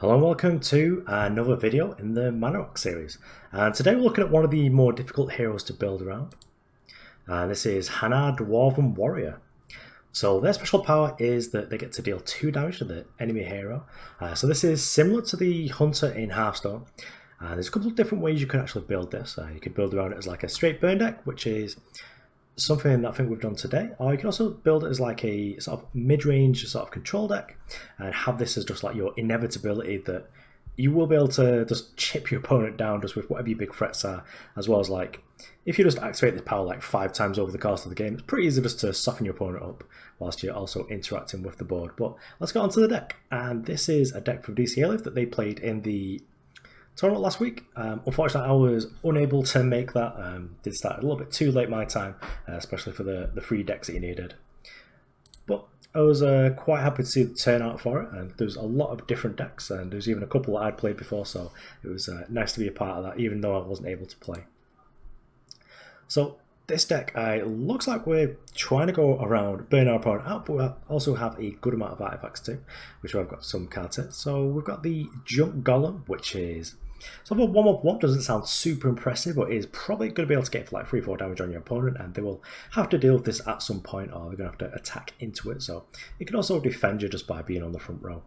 Hello and welcome to another video in the ManaRocks series. And today we're looking at one of the more difficult heroes to build around. This is Dwarf Warrior. So their special power is that they get to deal 2 damage to the enemy hero. So this is similar to the Hunter in Hearthstone. There's a couple of different ways you can actually build this. You could build around it as like a straight burn deck, which is something that I think we've done today, or you can also build it as like a sort of mid-range sort of control deck and have this as just like your inevitability that you will be able to just chip your opponent down just with whatever your big threats are, as well as like if you just activate this power like 5 times over the course of the game, it's pretty easy just to soften your opponent up whilst you're also interacting with the board. But let's get on to the deck, and this is a deck from Dcalifes that they played in the tournament last week. Unfortunately, I was unable to make that. Did start a little bit too late my time, especially for the free decks that you needed. But I was quite happy to see the turnout for it, and there's a lot of different decks, and there's even a couple that I'd played before, so it was nice to be a part of that, even though I wasn't able to play. So this deck, looks like we're trying to go around, burn our opponent out, but we also have a good amount of artifacts too, which I've got some cards in. So we've got the Junk Golem, which is sort of a 1/1, doesn't sound super impressive, but is probably going to be able to get for like 3-4 damage on your opponent, and they will have to deal with this at some point, or they're going to have to attack into it. So it can also defend you just by being on the front row.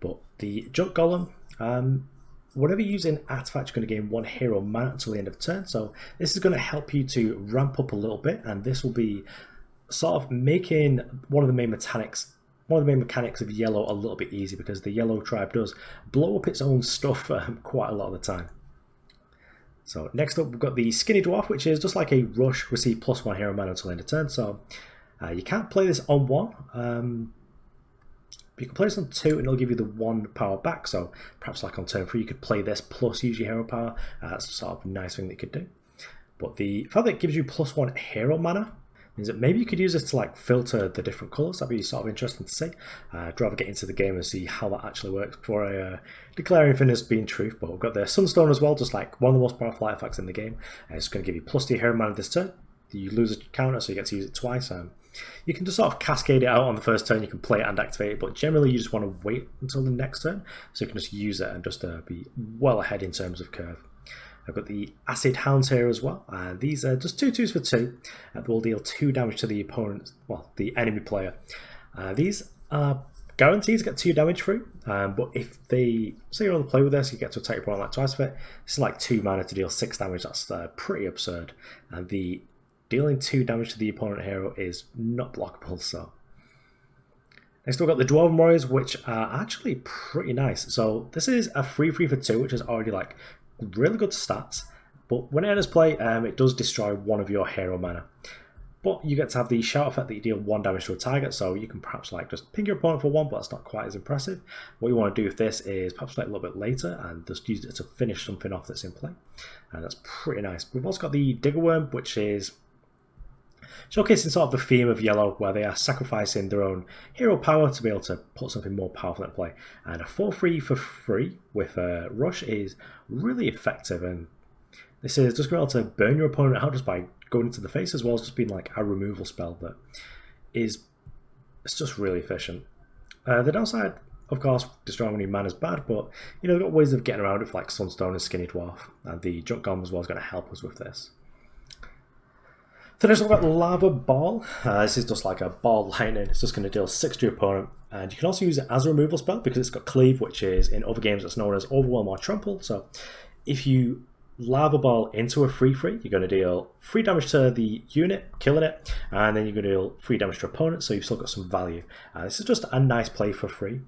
But the Junk Golem, whenever you're using artifact, you're going to gain 1 hero mana until the end of turn. So this is going to help you to ramp up a little bit, and this will be sort of making one of the main mechanics of yellow a little bit easy, because the yellow tribe does blow up its own stuff quite a lot of the time. So next up we've got the Skinny Dwarf, which is just like a rush, receive +1 hero mana until end of turn. So you can't play this on 1. You can play this on 2 and it'll give you the 1 power back. So perhaps like on turn 3 you could play this plus use your hero power. That's sort of a nice thing that you could do. But the fact that it gives you +1 hero mana means that maybe you could use this to like filter the different colours. That'd be sort of interesting to see. I'd rather get into the game and see how that actually works before I declare anything as being truth. But we've got the Sunstone as well, just like one of the most powerful artifacts in the game. It's going to give you +2 hero mana this turn. You lose a counter, so you get to use it twice. You can just sort of cascade it out on the first turn. You can play it and activate it, but generally you just want to wait until the next turn, so you can just use it and just be well ahead in terms of curve. I've got the Acid Hounds here as well. These are just 2/2s for 2. They will deal 2 damage to the opponent, well, the enemy player. These are guaranteed to get 2 damage through, but if they say you want to play with this, you get to attack your opponent like twice for it. This is like 2 mana to deal 6 damage. That's pretty absurd. And the dealing 2 damage to the opponent hero is not blockable. So next we've got the Dwarf Warriors, which are actually pretty nice. So this is a 3/3 for 2, which is already like really good stats, but when it enters play, it does destroy 1 of your hero mana. But you get to have the shout effect that you deal 1 damage to a target, so you can perhaps like just ping your opponent for 1, but that's not quite as impressive. What you want to do with this is perhaps play a little bit later and just use it to finish something off that's in play, and that's pretty nice. We've also got the Digger Worm, which is showcasing sort of the theme of yellow, where they are sacrificing their own hero power to be able to put something more powerful in play. And a 4/3 for 3 with a rush is really effective, and this is just going to be able to burn your opponent out just by going into the face, as well as just being like a removal spell that is, it's just really efficient. The downside, of course, destroying any mana is bad, but you know, they've got ways of getting around it for like Sunstone and Skinny Dwarf, and the Junk Golem as well is going to help us with this. So next we've got Lava Ball. This is just like a ball lightning. It's just going to deal 6 to your opponent. And you can also use it as a removal spell because it's got Cleave, which is in other games it's known as Overwhelm or Trample. So if you Lava Ball into a 3/3, you're going to deal 3 damage to the unit, killing it. And then you're going to deal 3 damage to your opponent, so you've still got some value. This is just a nice play for free.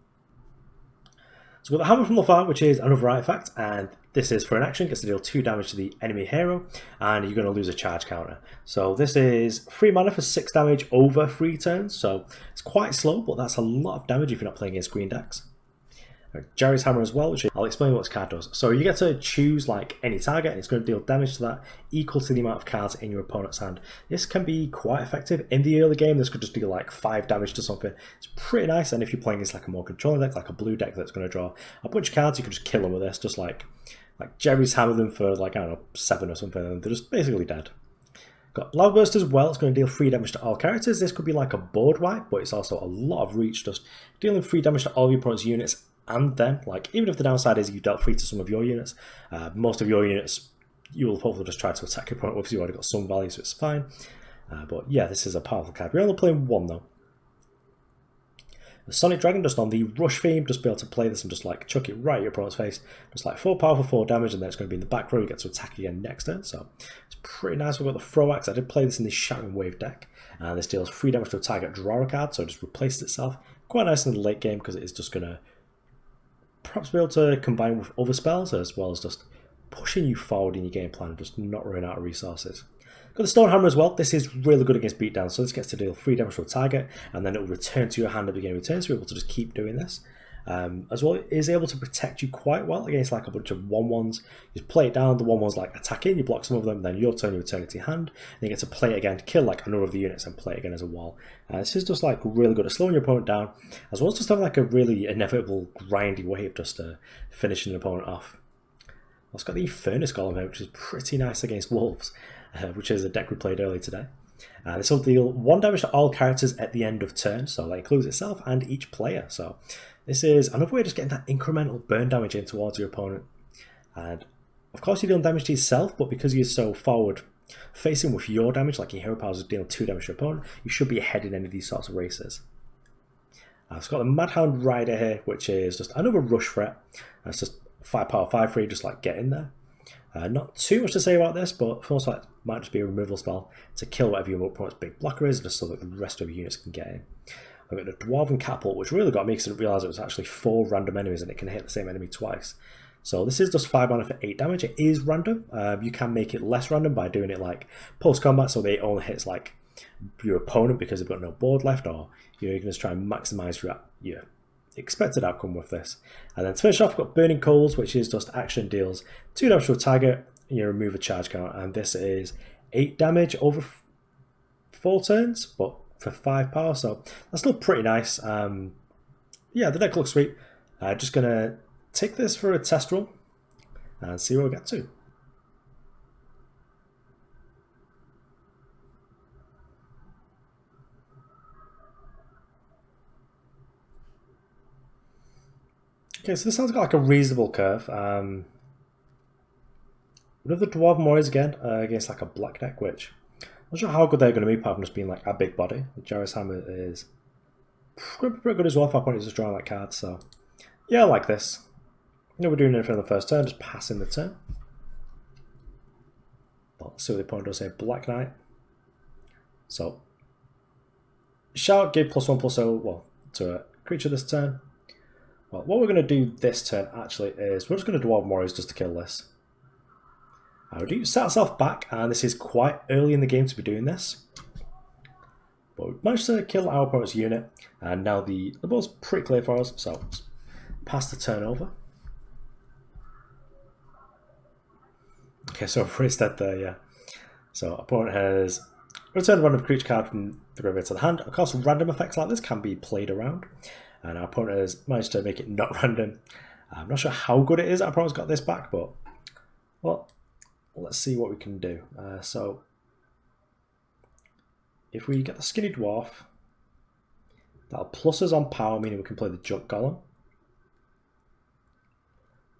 So we've got the Hammer from Lafar, which is another artifact, and this is for an action, gets to deal 2 damage to the enemy hero, and you're going to lose a charge counter. So this is 3 mana for 6 damage over 3 turns, so it's quite slow, but that's a lot of damage if you're not playing against green decks. Jerry's Hammer as well, which I'll explain what this card does. So you get to choose like any target, and it's going to deal damage to that equal to the amount of cards in your opponent's hand. This can be quite effective in the early game. This could just deal like 5 damage to something. It's pretty nice, and if you're playing against like a more controlling deck, like a blue deck that's going to draw a bunch of cards, you can just kill them with this, just like Jerry's Hammer them for like, I don't know, 7 or something, and they're just basically dead. Got Lava Burst as well. It's going to deal 3 damage to all characters. This could be like a board wipe, but it's also a lot of reach, just dealing 3 damage to all of your opponent's units and then, like, even if the downside is you dealt free to some of your units, most of your units you will hopefully just try to attack your opponent with, so you've already got some value, so it's fine. But yeah, this is a powerful card. We're only playing one though. The Sonic Dragon, just on the rush theme, just be able to play this and just like chuck it right at your opponent's face. Just like 4 power for 4 damage, and then it's going to be in the back row. You get to attack again next turn, so it's pretty nice. We've got the Throw Axe. I did play this in the Shattering Wave deck, and this deals 3 damage to a target draw a card, so it just replaced itself. Quite nice in the late game because it is just going to perhaps be able to combine with other spells as well as just pushing you forward in your game plan and just not running out of resources. Got the Stone Hammer as well. This is really good against beatdown, so this gets to deal 3 damage to a target, and then it will return to your hand at the beginning of your turn, so you're able to just keep doing this. As well, it is able to protect you quite well against like a bunch of 1/1s. You just play it down, the 1/1s like attack in, you block some of them, then your turn you return it to your hand, and you get to play it again to kill like another of the units and play it again as a wall. This is just like really good at slowing your opponent down, as well as just having like a really inevitable grindy way of just finishing an opponent off. It's got the Furnace Golem here, which is pretty nice against wolves, which is a deck we played earlier today. This will deal 1 damage to all characters at the end of turn, so that includes itself and each player. So this is another way of just getting that incremental burn damage in towards your opponent. And of course you're dealing damage to yourself, but because you're so forward facing with your damage, like your hero powers are dealing 2 damage to your opponent, you should be ahead in any of these sorts of races. It's got the Madhound Rider here, which is just another rush threat. It's just 5 power 5 free, just like get in there. Not too much to say about this, but for most part, it might just be a removal spell to kill whatever your opponent's big blocker is, just so that the rest of your units can get in. I've got the Dwarven Catapult, which really got me because I didn't realise it was actually 4 random enemies and it can hit the same enemy twice. So this is just 5 mana for 8 damage. It is random. You can make it less random by doing it like post-combat, so they only hits like your opponent because they've got no board left, or you can just try and maximise your expected outcome with this. And then to finish off, we've got Burning Coals, which is just action deals 2 damage to a target, and you remove a charge count, and this is 8 damage over 4 turns, but for 5 power, so that's still pretty nice. Yeah, the deck looks sweet. Just gonna take this for a test run and see where we get to. Okay, so this sounds got like a reasonable curve. One of the Dwarven Warriors again against like a black deck, which I'm not sure how good they're going to be apart from just being like a big body. The Jarvis Hammer is pretty good as well if our opponent is just drawing that card. So yeah, I like this. You know, we're doing anything on the first turn, just passing the turn. But let's see what the opponent does here. Black Knight. So shout, give +1/+0 well to a creature this turn. Well, what we're going to do this turn actually is we're just going to Dwarven Warriors just to kill this. We do set ourselves back, and this is quite early in the game to be doing this. But we managed to kill our opponent's unit, and now the board's pretty clear for us, so pass the turn over. Okay, so we're instead there, yeah. So opponent has returned a random creature card from the graveyard to the hand. Of course, random effects like this can be played around, and our opponent has managed to make it not random. I'm not sure how good it is our opponent's got this back, but well, let's see what we can do. So if we get the Skinny Dwarf, that'll plus us on power, meaning we can play the Junk Golem.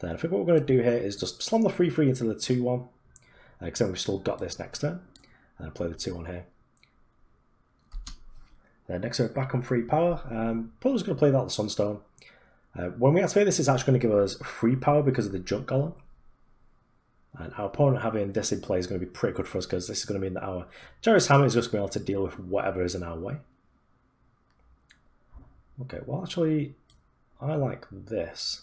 Then I think what we're going to do here is just slam the 3/3 into the 2/1, because then we've still got this next turn, and play the 2/1 here. Then next turn back on 3 power, probably just going to play that the Sunstone. When we activate this, it's actually going to give us 3 power because of the Junk Golem. And our opponent having this in play is going to be pretty good for us, because this is going to mean that our Jarvis Hammer is just going to be able to deal with whatever is in our way. Okay, well actually, I like this.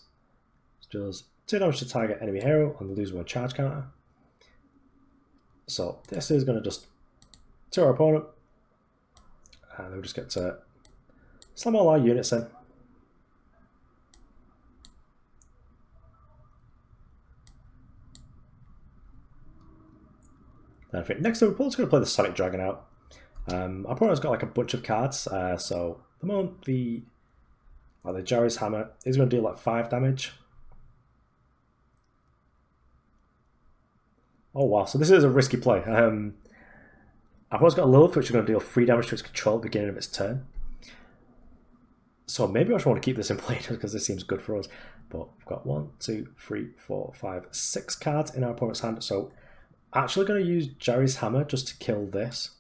It does 2 damage to target enemy hero and lose 1 charge counter. So this is going to just to our opponent, and we'll just get to slam all our units in. Then I think next turn we're probably going to play the Sonic Dragon out. Our opponent's got like a bunch of cards, so at the moment the Jarvis Hammer is going to deal like 5 damage. Oh wow, so this is a risky play. Our opponent's got a Lilith, which is going to deal 3 damage to its control at the beginning of its turn. So maybe I just want to keep this in play because this seems good for us. But we've got 1, 2, 3, 4, 5, 6 cards in our opponent's hand. So actually going to use Jerry's Hammer just to kill this.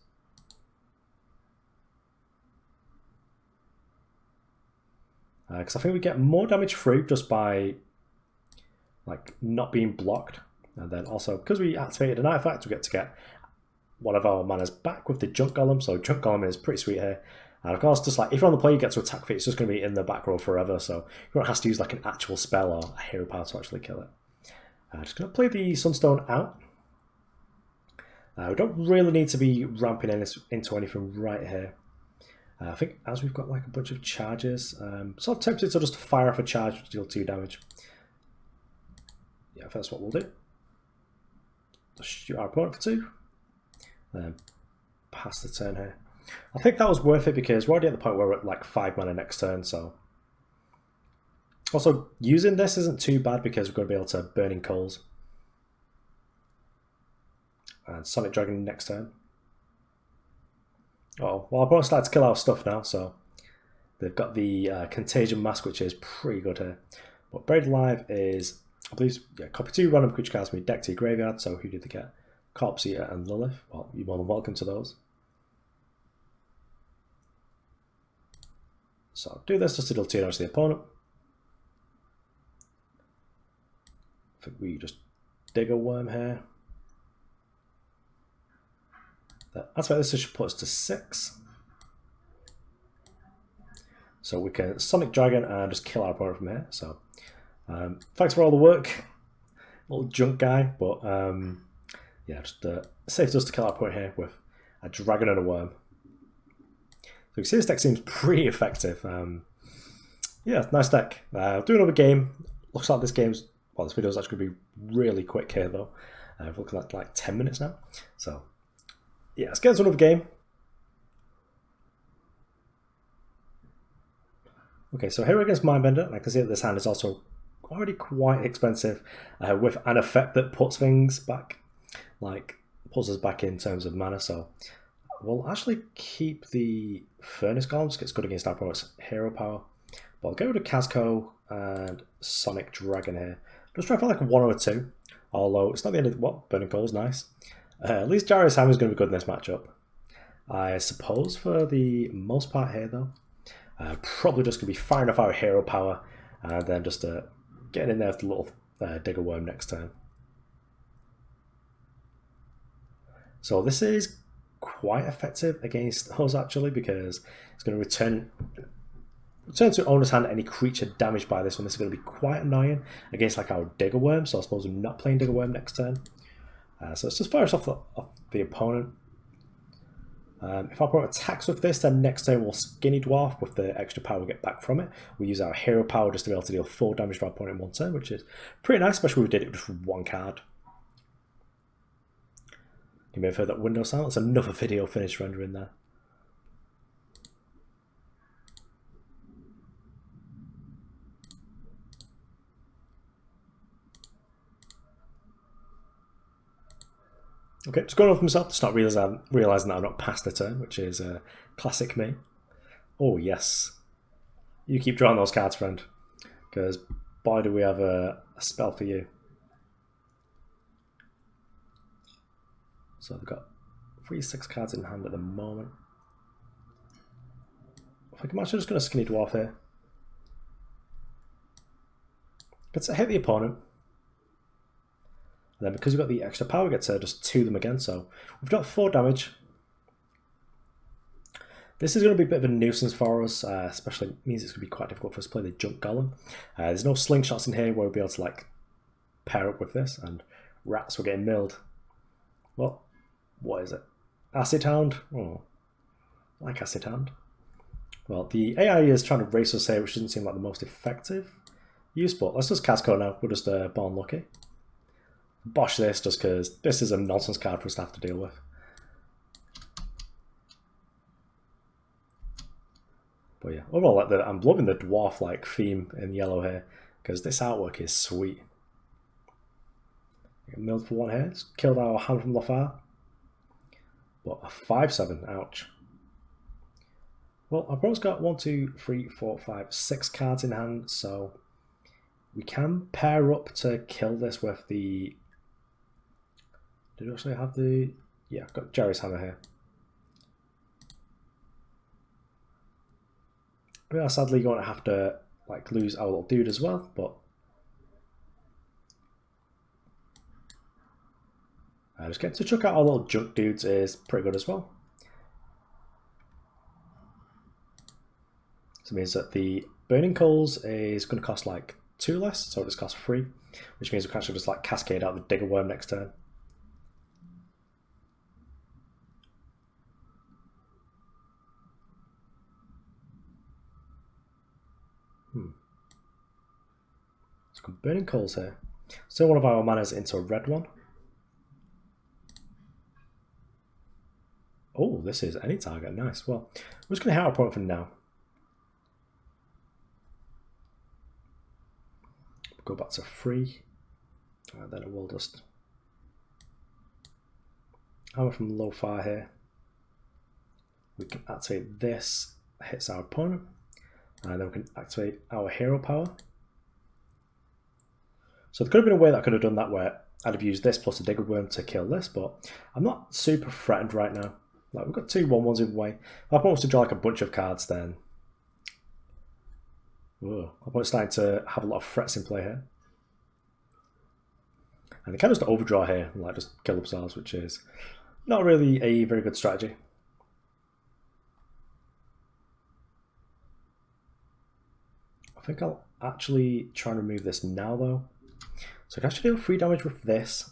Because I think we get more damage through just by like not being blocked. And then also, because we activated an artifact, we get to get one of our manas back with the Junk Golem. So Junk Golem is pretty sweet here. And of course, just like if you're on the play, you get to attack it, it's just going to be in the back row forever. So you don't have to use like an actual spell or a hero power to actually kill it. Just going to play the Sunstone out. We don't really need to be ramping into anything right here. I think as we've got like a bunch of charges, sort of tempted to just fire off a charge to deal 2 damage. Yeah, that's what we'll do. Just shoot our opponent for 2. Then pass the turn here. I think that was worth it because we're already at the point where we're at like 5 mana next turn, so. Also, using this isn't too bad because we're going to be able to Burning Coals. And Sonic Dragon next turn. Oh, well, our opponent started to kill our stuff now, so they've got the Contagion Mask, which is pretty good here. But Buried Alive is, I believe, yeah, copy 2 random creature cards from your deck to your graveyard, so who did they get? Corpse Eater and Lilith. Well, you're more than welcome to those. So I'll do this just to deal 2 damage to the opponent. I think we just dig a worm here. That's why this should put us to 6. So we can Sonic Dragon and just kill our opponent from here. So thanks for all the work, little junk guy. But yeah, just saved us to kill our opponent here with a dragon and a worm. So you can see this deck seems pretty effective. Yeah, nice deck. Do another game. Looks like this game's, well, this video is actually going to be really quick here though. We're looking at like 10 minutes now. So yeah, let's get into another game. Okay, so here against Mindbender, and I can see that this hand is also already quite expensive with an effect that puts things back, like pulls us back in terms of mana. So we'll actually keep the Furnace Golems, it's good against our opponent's hero power. But I'll get rid of Casco and Sonic Dragon here. Just try for like 1 or 2, although it's not the end of the, what, Burning Coal is nice. At least Jerry's Hammer is going to be good in this matchup. I suppose for the most part here though, probably just going to be firing off our hero power and then just getting in there with the little Digger Worm next turn. So this is quite effective against us actually because it's going to return to owner's hand any creature damaged by this one. This is going to be quite annoying against like our Digger Worm, so I suppose we're not playing Digger Worm next turn. So it's just fire us off the opponent. If our opponent attacks with this, then next turn we'll Skinny Dwarf with the extra power we get back from it. We use our hero power just to be able to deal 4 damage to our opponent in 1 turn, which is pretty nice, especially if we did it just with 1 card. You may have heard that window sound. That's another video finished rendering there. Okay, just going off myself, just not realising that I'm not past the turn, which is classic me. Oh yes. You keep drawing those cards, friend, because boy do we have a spell for you. So I've got 3 6 cards in hand at the moment. I think I'm actually just going to Skinny Dwarf here. But to hit the opponent. And then because we've got the extra power, we get to just 2 them again. So we've got 4 damage. This is going to be a bit of a nuisance for us, especially means it's going to be quite difficult for us to play the Junk Golem. There's no slingshots in here where we'll be able to like pair up with this, and rats were getting milled. Well, what is it? Acid Hound? Oh, I like Acid Hound. Well, the AI is trying to race us here, which doesn't seem like the most effective use, but let's just Casco now. We're just Born Lucky. Bosh this just because this is a nonsense card for us to have to deal with. But yeah, overall, like I'm loving the dwarf like theme in yellow here because this artwork is sweet. Milled for 1 here, just killed our hand from Lafar. But a 5/7, ouch. Well, our opponent's got 1, 2, 3, 4, 5, 6 cards in hand, so we can pair up to kill this with the... Did we actually have the... Yeah, I've got Jerry's hammer here. We are sadly going to have to like lose our little dude as well, but just getting to chuck out our little junk dudes is pretty good as well. So it means that the burning coals is going to cost like 2 less, so it just costs 3, which means we can actually just like cascade out the digger worm next turn. So we've got burning coals here. So one of our manas into a red one. Oh, this is any target. Nice. Well, we're just going to hit our opponent for now. Go back to 3. And then it will just hammer from low fire here. We can activate this, hits our opponent. And then we can activate our hero power. So there could have been a way that I could have done that where I'd have used this plus a digger worm to kill this, but I'm not super threatened right now. Like we've got 2 1/1s in the way. If my opponent wants to draw like a bunch of cards, then my opponent's starting to have a lot of threats in play here. And they can just overdraw here and like just kill themselves, which is not really a very good strategy. I think I'll actually try and remove this now though. So I can actually deal 3 damage with this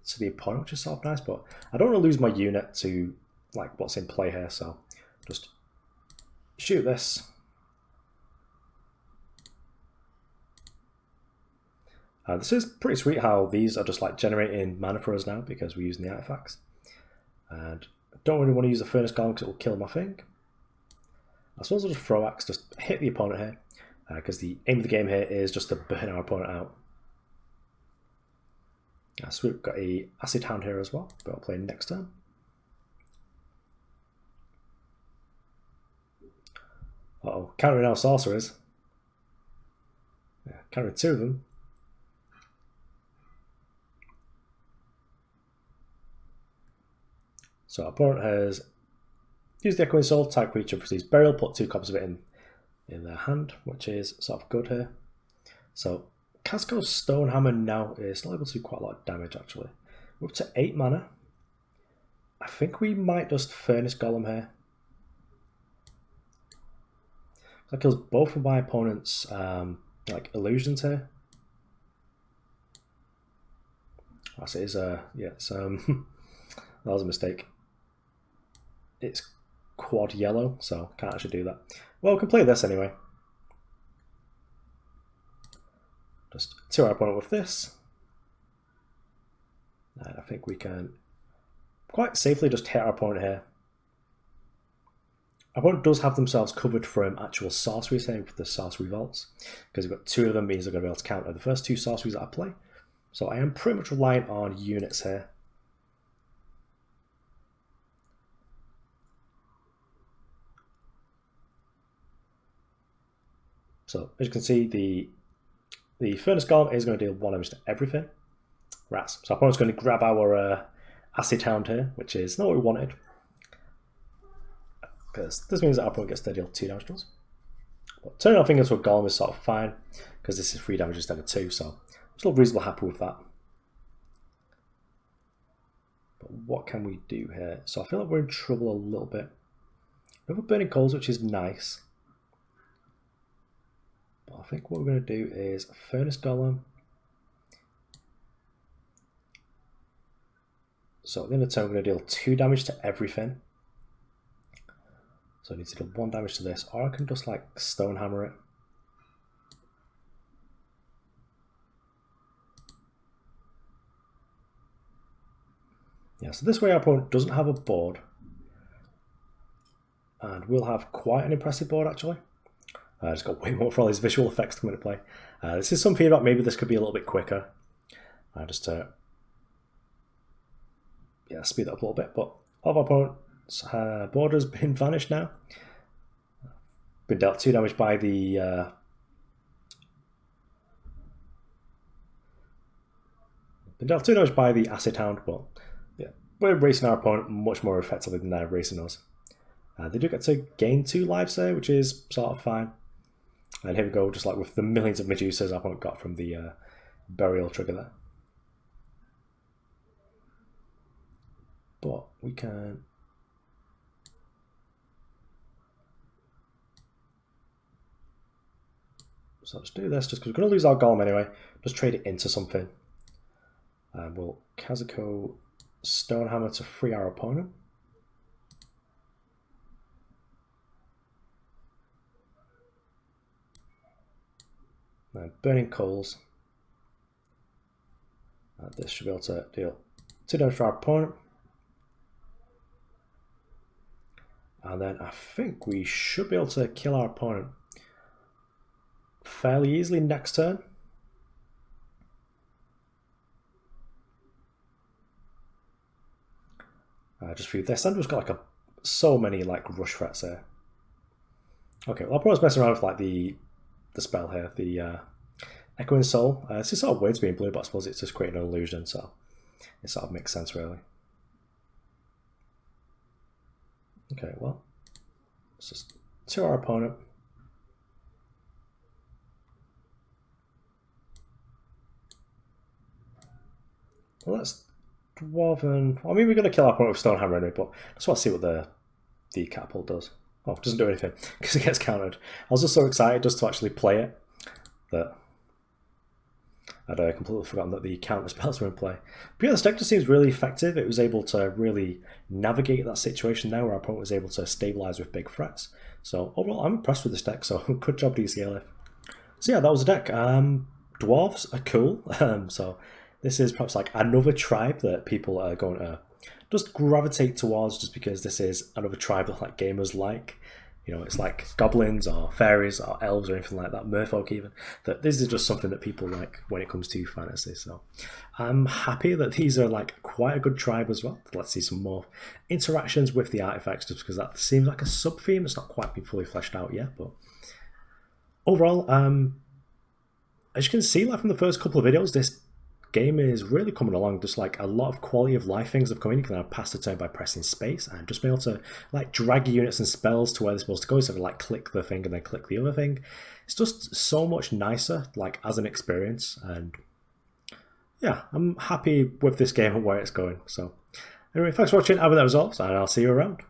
to the opponent, which is sort of nice, but I don't want to lose my unit to like what's in play here, so just shoot this. This is pretty sweet how these are just like generating mana for us now because we're using the artifacts. And I don't really want to use the Furnace Golem because it will kill my thing. I suppose I'll just throw axe, just hit the opponent here, because the aim of the game here is just to burn our opponent out. So we've got a Acid Hound here as well, but I'll play next turn. Uh-oh, countering our sorcerers. Yeah, countering 2 of them. So our opponent has used the Echoing Soul, type creature, proceeds burial, put 2 copies of it in their hand, which is sort of good here. So Casco's Stonehammer now is still able to do quite a lot of damage actually. We're up to 8 mana. I think we might just Furnace Golem here. That kills both of my opponent's like illusions here. That is yeah, it's that was a mistake. It's quad yellow, so can't actually do that. Well, we can play this anyway. Just 2 our opponent with this. And I think we can quite safely just hit our opponent here. Our opponent does have themselves covered from actual sorceries here with the sorcery vaults, because we've got 2 of them, means they're going to be able to counter the first 2 sorceries that I play. So I am pretty much reliant on units here. So as you can see, the Furnace Golem is going to deal 1 damage to everything. Rats. So our opponent's going to grab our Acid Hound here, which is not what we wanted. Because this means that our opponent gets to deal 2 damage to us. But turning our finger into a Golem is sort of fine, because this is 3 damage instead of 2, so I'm still reasonably happy with that. But what can we do here? So I feel like we're in trouble a little bit. We have a Burning Coals, which is nice. But I think what we're going to do is Furnace Golem. So at the end of the turn, we're going to deal 2 damage to everything. So I need to deal 1 damage to this, or I can just like Stonehammer it. Yeah, so this way our opponent doesn't have a board. And we'll have quite an impressive board actually. I just got way more for all these visual effects to come into play. This is some feedback, maybe this could be a little bit quicker. Just to speed that up a little bit. But all of our opponent's board has been vanished now. Been dealt 2 damage by the Acid Hound, but yeah, we're racing our opponent much more effectively than they're racing us. They do get to gain 2 lives there, which is sort of fine. And here we go, just like with the millions of Medusas our opponent got from the burial trigger there. But we can... So let's do this, just because we're going to lose our golem anyway. Just trade it into something. We'll Kazuko Stonehammer to free our opponent. Burning Coals. This should be able to deal 2 damage to our opponent. And then I think we should be able to kill our opponent fairly easily next turn. Just for this, Sandra's got like so many like rush threats here. Okay, well, I'll probably mess around with like the spell here, the Echoing Soul. This is sort of weird to be in blue, but I suppose it's just creating an illusion, so it sort of makes sense really. Okay, well, let's just to our opponent. Well, let's Dwarven. I mean, we're going to kill our opponent with Stonehammer anyway, but I just want to see what the catapult does. Oh, it doesn't do anything because it gets countered. I was just so excited just to actually play it that I'd completely forgotten that the counter spells were in play. But yeah, this deck just seems really effective. It was able to really navigate that situation there where our opponent was able to stabilize with big threats. So overall, I'm impressed with this deck, so good job, Dcalifes. So yeah, that was the deck. Dwarves are cool. So this is perhaps like another tribe that people are going to just gravitate towards just because this is another tribe that like gamers like. You know, it's like goblins or fairies or elves or anything like that, merfolk even. That this is just something that people like when it comes to fantasy. So I'm happy that these are like quite a good tribe as well. Let's see some more interactions with the artifacts just because that seems like a sub-theme. It's not quite been fully fleshed out yet, but overall, as you can see like from the first couple of videos, this game is really coming along. Just like a lot of quality of life things have come in. You can now pass the turn by pressing space and just be able to like drag your units and spells to where they're supposed to go instead of like click the thing and then click the other thing. It's just so much nicer like as an experience, and yeah, I'm happy with this game and where it's going. So anyway, thanks for watching. Have the results and I'll see you around.